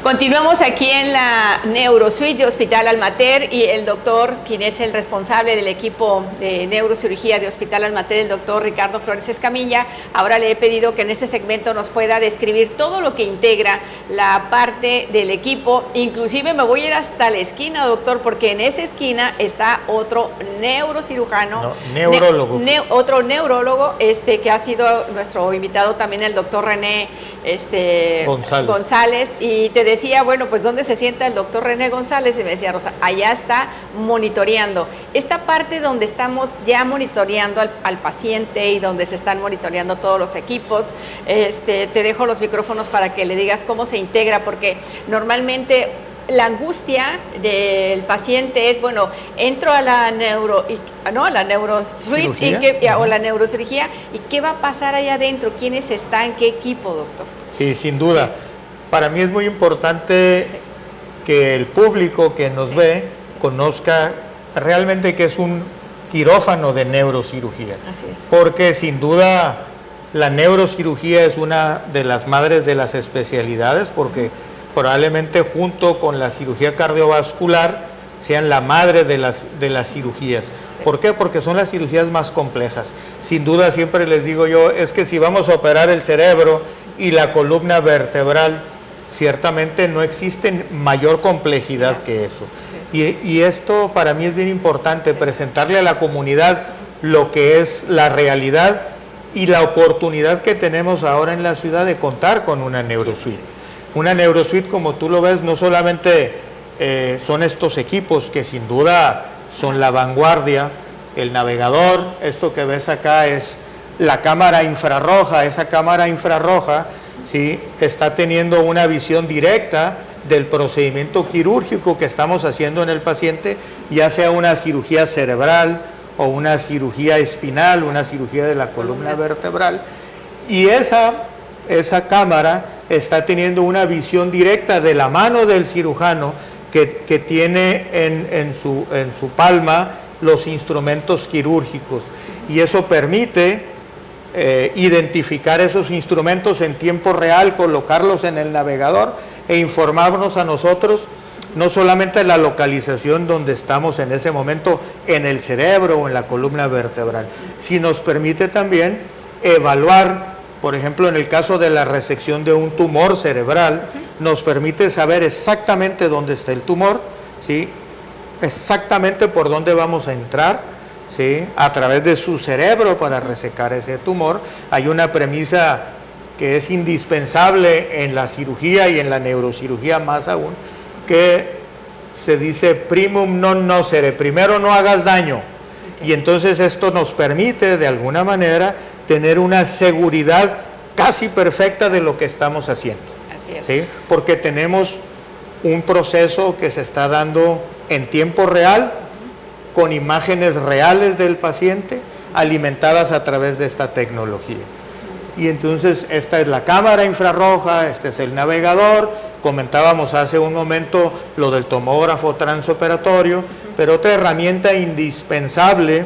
Continuamos aquí en la Neurosuite de Hospital Almater y el doctor, quien es el responsable del equipo de neurocirugía de Hospital Almater, el doctor Ricardo Flores Escamilla. Ahora le he pedido que en este segmento nos pueda describir todo lo que integra la parte del equipo. Inclusive me voy a ir hasta la esquina, doctor, porque en esa esquina está otro neurocirujano, neurólogo. Otro neurólogo que ha sido nuestro invitado también, el doctor René González. Y te decía, bueno, pues ¿dónde se sienta el doctor René González? Y me decía, Rosa, allá está monitoreando. Esta parte donde estamos ya monitoreando al paciente y donde se están monitoreando todos los equipos, te dejo los micrófonos para que le digas cómo se integra, porque normalmente la angustia del paciente es, bueno, entro a la neurosuite o la neurocirugía, y ¿qué va a pasar allá adentro? ¿Quiénes están? ¿Qué equipo, doctor? Sí, sin duda. Sí. Para mí es muy importante que el público que nos ve conozca realmente que es un quirófano de neurocirugía. Así es. Porque sin duda la neurocirugía es una de las madres de las especialidades, porque probablemente junto con la cirugía cardiovascular sean la madre de las cirugías. ¿Por qué? Porque son las cirugías más complejas. Sin duda, siempre les digo yo, es que si vamos a operar el cerebro y la columna vertebral, ciertamente no existe mayor complejidad que eso. Sí. Y esto para mí es bien importante, presentarle a la comunidad lo que es la realidad y la oportunidad que tenemos ahora en la ciudad de contar con una neurosuite. Una neurosuite, como tú lo ves, no solamente son estos equipos que sin duda son la vanguardia, el navegador, esto que ves acá es la cámara infrarroja. Esa cámara infrarroja, ¿sí?, está teniendo una visión directa del procedimiento quirúrgico que estamos haciendo en el paciente, ya sea una cirugía cerebral o una cirugía espinal, una cirugía de la columna vertebral, y esa cámara está teniendo una visión directa de la mano del cirujano que tiene en su palma los instrumentos quirúrgicos, y eso permite identificar esos instrumentos en tiempo real, colocarlos en el navegador e informarnos a nosotros no solamente la localización donde estamos en ese momento en el cerebro o en la columna vertebral, sino nos permite también evaluar, por ejemplo, en el caso de la resección de un tumor cerebral, nos permite saber exactamente dónde está el tumor, ¿sí?, exactamente por dónde vamos a entrar, ¿sí?, a través de su cerebro para resecar ese tumor. Hay una premisa que es indispensable en la cirugía y en la neurocirugía más aún, que se dice primum non nocere, primero no hagas daño. Y entonces esto nos permite de alguna manera tener una seguridad casi perfecta de lo que estamos haciendo. Así es. ¿Sí? Porque tenemos un proceso que se está dando en tiempo real, con imágenes reales del paciente, alimentadas a través de esta tecnología. Y entonces esta es la cámara infrarroja, este es el navegador, comentábamos hace un momento lo del tomógrafo transoperatorio, pero otra herramienta indispensable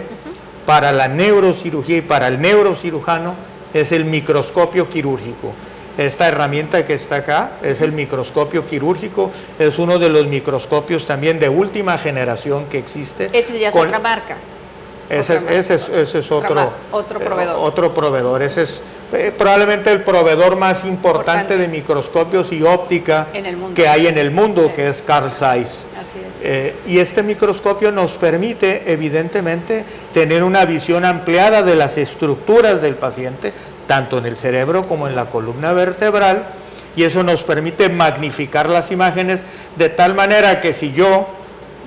para la neurocirugía y para el neurocirujano es el microscopio quirúrgico. Esta herramienta que está acá es el microscopio quirúrgico, es uno de los microscopios también de última generación que existe. Ese ya es otra marca. Ese es otro proveedor. Otro proveedor. Ese es probablemente el proveedor más importante de microscopios y óptica que hay en el mundo, sí, que es Carl Zeiss. Así es. Y este microscopio nos permite, evidentemente, tener una visión ampliada de las estructuras del paciente, tanto en el cerebro como en la columna vertebral, y eso nos permite magnificar las imágenes de tal manera que si yo,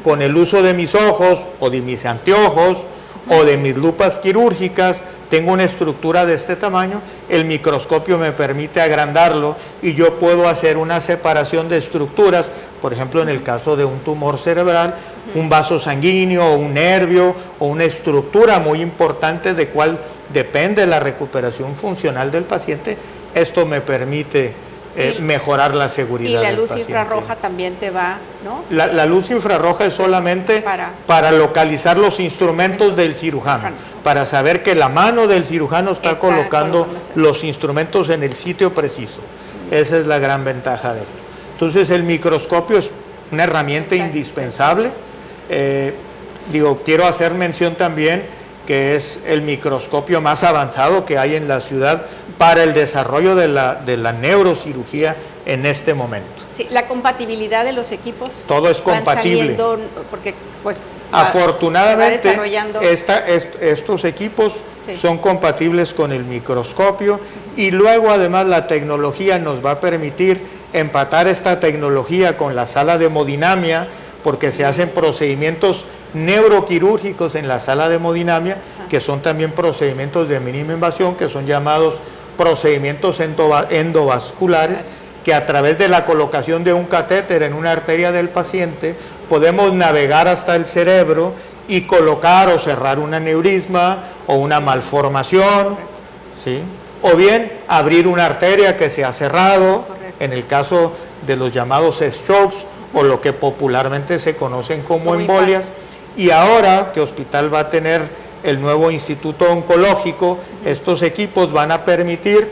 con el uso de mis ojos o de mis anteojos o de mis lupas quirúrgicas, tengo una estructura de este tamaño, el microscopio me permite agrandarlo y yo puedo hacer una separación de estructuras, por ejemplo, en el caso de un tumor cerebral, un vaso sanguíneo o un nervio o una estructura muy importante de cual depende la recuperación funcional del paciente. Esto me permite mejorar la seguridad del paciente. Y la luz infrarroja también te va, ¿no? La luz infrarroja es solamente para localizar los instrumentos del cirujano, para saber que la mano del cirujano está colocando los instrumentos en el sitio preciso. Esa es la gran ventaja de esto. Entonces el microscopio es una herramienta indispensable. Quiero hacer mención también que es el microscopio más avanzado que hay en la ciudad para el desarrollo de la neurocirugía en este momento. Sí, la compatibilidad de los equipos. Todo es compatible. Porque pues afortunadamente estos equipos sí. son compatibles con el microscopio y luego además la tecnología nos va a permitir empatar esta tecnología con la sala de hemodinamia, porque se hacen procedimientos neuroquirúrgicos en la sala de hemodinamia, que son también procedimientos de mínima invasión, que son llamados procedimientos endovasculares, que a través de la colocación de un catéter en una arteria del paciente podemos navegar hasta el cerebro y colocar o cerrar un aneurisma o una malformación, ¿sí? O bien abrir una arteria que se ha cerrado, en el caso de los llamados strokes o lo que popularmente se conocen como embolias. Y ahora que Hospital va a tener el nuevo Instituto Oncológico, estos equipos van a permitir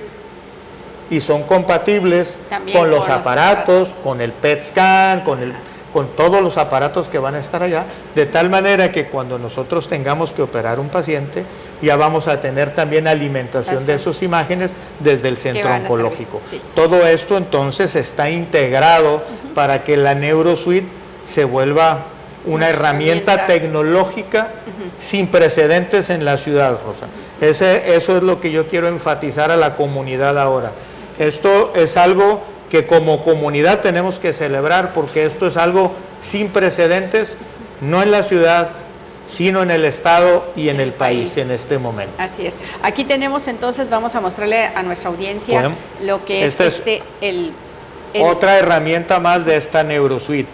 y son compatibles también con los aparatos, con el PET scan, con todos los aparatos que van a estar allá, de tal manera que cuando nosotros tengamos que operar un paciente, ya vamos a tener también alimentación de sus imágenes desde el centro oncológico. Sí. Todo esto entonces está integrado para que la NeuroSuite se vuelva una herramienta tecnológica sin precedentes en la ciudad, Rosa. Eso es lo que yo quiero enfatizar a la comunidad ahora. Esto es algo que como comunidad tenemos que celebrar, porque esto es algo sin precedentes, no en la ciudad, sino en el estado y en el país en este momento. Así es. Aquí tenemos entonces, vamos a mostrarle a nuestra audiencia lo que es otra herramienta más de esta NeuroSuite.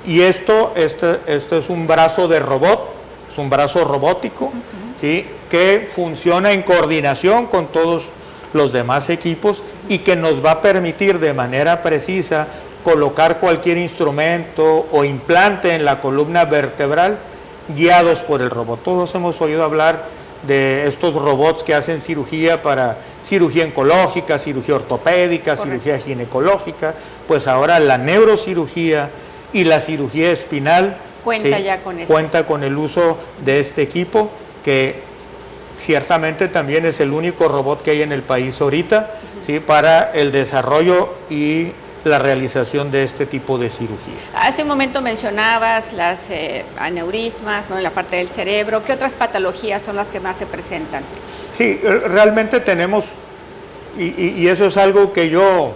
Y esto es un brazo de robot, es un brazo robótico, ¿sí? Que funciona en coordinación con todos los demás equipos y que nos va a permitir de manera precisa colocar cualquier instrumento o implante en la columna vertebral guiados por el robot. Todos hemos oído hablar de estos robots que hacen cirugía para cirugía oncológica, cirugía ortopédica, cirugía ginecológica. Pues ahora la neurocirugía y la cirugía espinal cuenta con el uso de este equipo, que ciertamente también es el único robot que hay en el país ahorita, ¿sí? Para el desarrollo y la realización de este tipo de cirugías. Hace un momento mencionabas las aneurismas, ¿no? En la parte del cerebro. ¿Qué otras patologías son las que más se presentan? Sí, realmente tenemos, y eso es algo que yo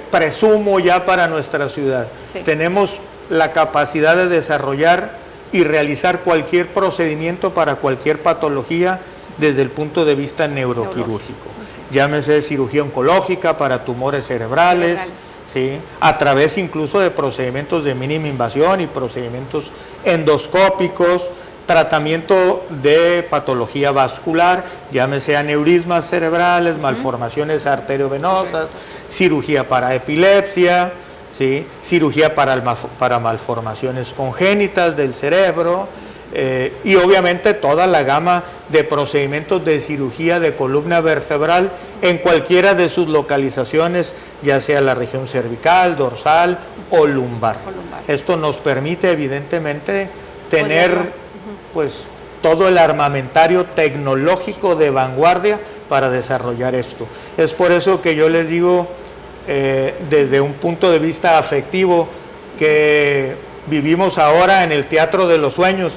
presumo ya para nuestra ciudad. Sí. Tenemos la capacidad de desarrollar y realizar cualquier procedimiento para cualquier patología desde el punto de vista neuroquirúrgico. Llámese cirugía oncológica para tumores cerebrales, ¿sí? A través incluso de procedimientos de mínima invasión y procedimientos endoscópicos, tratamiento de patología vascular, llámese aneurismas cerebrales, malformaciones arteriovenosas, cirugía para epilepsia, ¿sí? Cirugía para malformaciones congénitas del cerebro, y obviamente toda la gama de procedimientos de cirugía de columna vertebral en cualquiera de sus localizaciones, ya sea la región cervical, dorsal o lumbar. Esto nos permite evidentemente tener pues todo el armamentario tecnológico de vanguardia para desarrollar esto. Es por eso que yo les digo, desde un punto de vista afectivo, que vivimos ahora en el teatro de los sueños,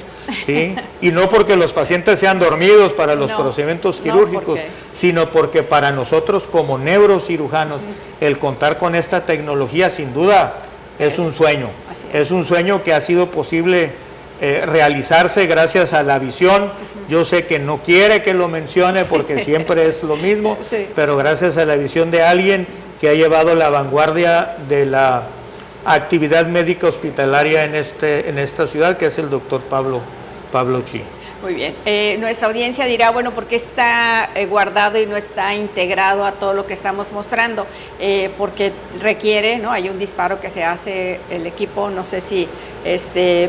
¿sí? Y no porque los pacientes sean dormidos para los procedimientos quirúrgicos, sino porque para nosotros como neurocirujanos, el contar con esta tecnología sin duda es un sueño. Es un sueño que ha sido posible realizarse gracias a la visión. Yo sé que no quiere que lo mencione porque siempre es lo mismo, pero gracias a la visión de alguien que ha llevado la vanguardia de la actividad médica hospitalaria en esta ciudad, que es el doctor Pablo Chi. Muy bien. Nuestra audiencia dirá, bueno, ¿por qué está guardado y no está integrado a todo lo que estamos mostrando? Porque requiere, ¿no? Hay un disparo que se hace el equipo, no sé si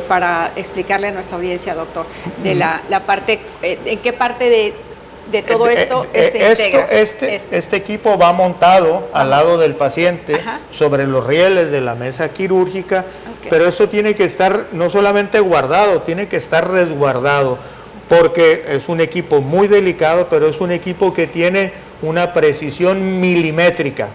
para explicarle a nuestra audiencia, doctor, de la parte, ¿en qué parte de todo esto integra. Este equipo va montado al lado del paciente, Ajá, sobre los rieles de la mesa quirúrgica, okay, pero esto tiene que estar no solamente guardado, tiene que estar resguardado, porque es un equipo muy delicado, pero es un equipo que tiene una precisión milimétrica.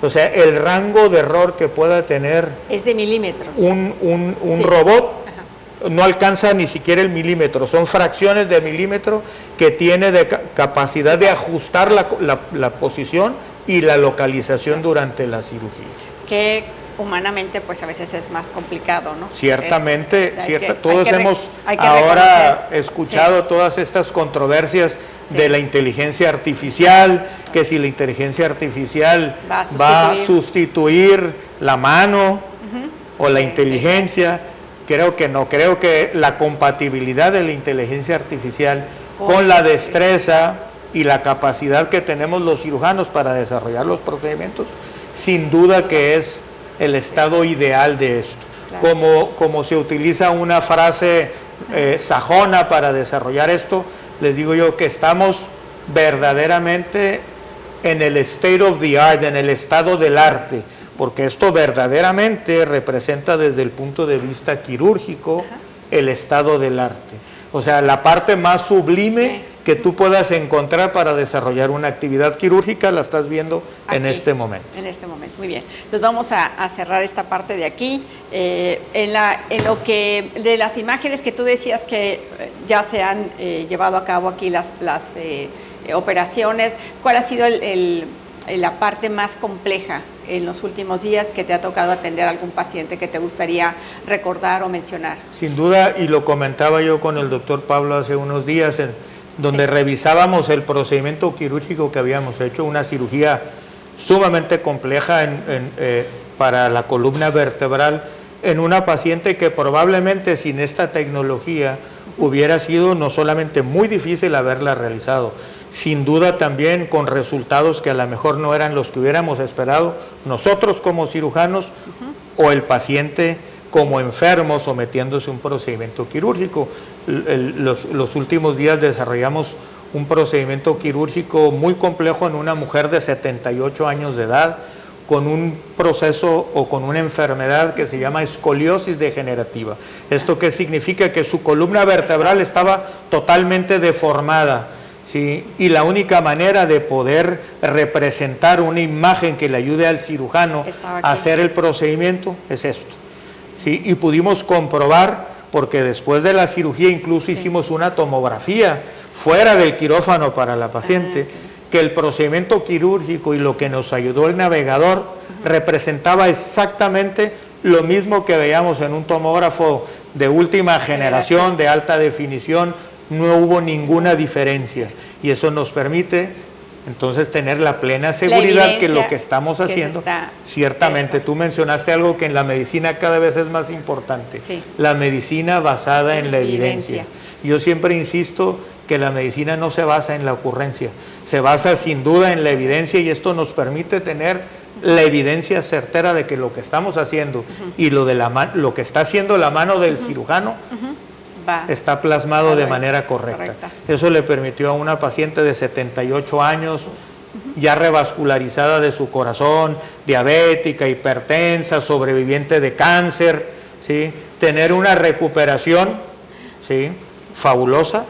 O sea, el rango de error que pueda tener es de milímetros. un Sí. robot Ajá. no alcanza ni siquiera el milímetro, son fracciones de milímetro que tiene de capacidad de ajustar la posición y la localización durante la cirugía. Que humanamente pues a veces es más complicado, ¿no? Ciertamente, todos hay hemos que ahora reconocer. escuchado Sí. todas estas controversias Sí. de la inteligencia artificial, que si la inteligencia artificial va a sustituir la mano o la inteligencia. Creo que no, creo que la compatibilidad de la inteligencia artificial con la destreza y la capacidad que tenemos los cirujanos para desarrollar los procedimientos, sin duda que es el estado ideal de esto. Claro. Como se utiliza una frase sajona para desarrollar esto, les digo yo que estamos verdaderamente en el state of the art, en el estado del arte, porque esto verdaderamente representa desde el punto de vista quirúrgico el estado del arte. O sea, la parte más sublime que tú puedas encontrar para desarrollar una actividad quirúrgica la estás viendo aquí, en este momento. En este momento, muy bien. Entonces vamos a cerrar esta parte de aquí. En lo que de las imágenes que tú decías que ya se han llevado a cabo aquí las operaciones, ¿cuál ha sido la parte más compleja en los últimos días que te ha tocado atender a algún paciente que te gustaría recordar o mencionar? Sin duda, y lo comentaba yo con el doctor Pablo hace unos días, donde revisábamos el procedimiento quirúrgico que habíamos hecho, una cirugía sumamente compleja para la columna vertebral, en una paciente que probablemente sin esta tecnología hubiera sido no solamente muy difícil haberla realizado, sin duda también con resultados que a lo mejor no eran los que hubiéramos esperado nosotros como cirujanos o el paciente como enfermo sometiéndose a un procedimiento quirúrgico. Los últimos días desarrollamos un procedimiento quirúrgico muy complejo en una mujer de 78 años de edad, con un proceso o con una enfermedad que se llama escoliosis degenerativa. ¿Esto qué significa? Que su columna vertebral estaba totalmente deformada, ¿sí? Y la única manera de poder representar una imagen que le ayude al cirujano a hacer el procedimiento es esto, ¿sí? Y pudimos comprobar, porque después de la cirugía incluso hicimos una tomografía fuera del quirófano para la paciente, que el procedimiento quirúrgico y lo que nos ayudó el navegador representaba exactamente lo mismo que veíamos en un tomógrafo de última generación, de alta definición. No hubo ninguna diferencia, y eso nos permite entonces tener la plena seguridad que lo que estamos haciendo, ciertamente, tú mencionaste algo que en la medicina cada vez es más importante, la medicina basada en la evidencia. Yo siempre insisto que la medicina no se basa en la ocurrencia, se basa sin duda en la evidencia, y esto nos permite tener la evidencia certera de que lo que estamos haciendo y lo que está haciendo la mano del cirujano está plasmado de manera correcta. Eso le permitió a una paciente de 78 años, ya revascularizada de su corazón, diabética, hipertensa, sobreviviente de cáncer, ¿sí?, tener una recuperación, ¿sí?, fabulosa,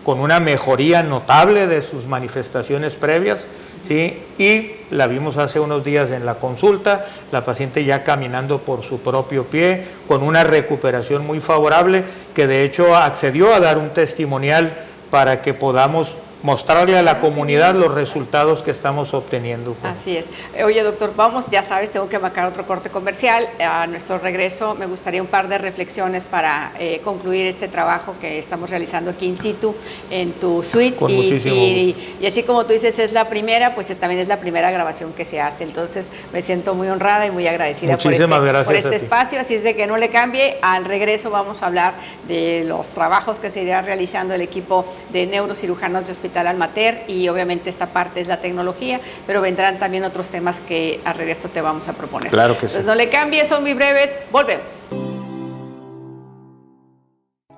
con una mejoría notable de sus manifestaciones previas, ¿sí? Y la vimos hace unos días en la consulta, la paciente ya caminando por su propio pie, con una recuperación muy favorable, que de hecho accedió a dar un testimonial para que podamos mostrarle a la comunidad los resultados que estamos obteniendo. Así es. Oye, doctor, vamos, ya sabes, tengo que marcar otro corte comercial. A nuestro regreso me gustaría un par de reflexiones para concluir este trabajo que estamos realizando aquí in situ, en tu suite. Con muchísimo gusto. Y así como tú dices, es la primera, pues también es la primera grabación que se hace. Entonces me siento muy honrada y muy agradecida por este espacio. Así es de que no le cambie. Al regreso vamos a hablar de los trabajos que se irá realizando el equipo de neurocirujanos de Hospital Almater, y obviamente esta parte es la tecnología, pero vendrán también otros temas que al regreso te vamos a proponer. Claro que sí. Entonces no le cambies, son muy breves, volvemos.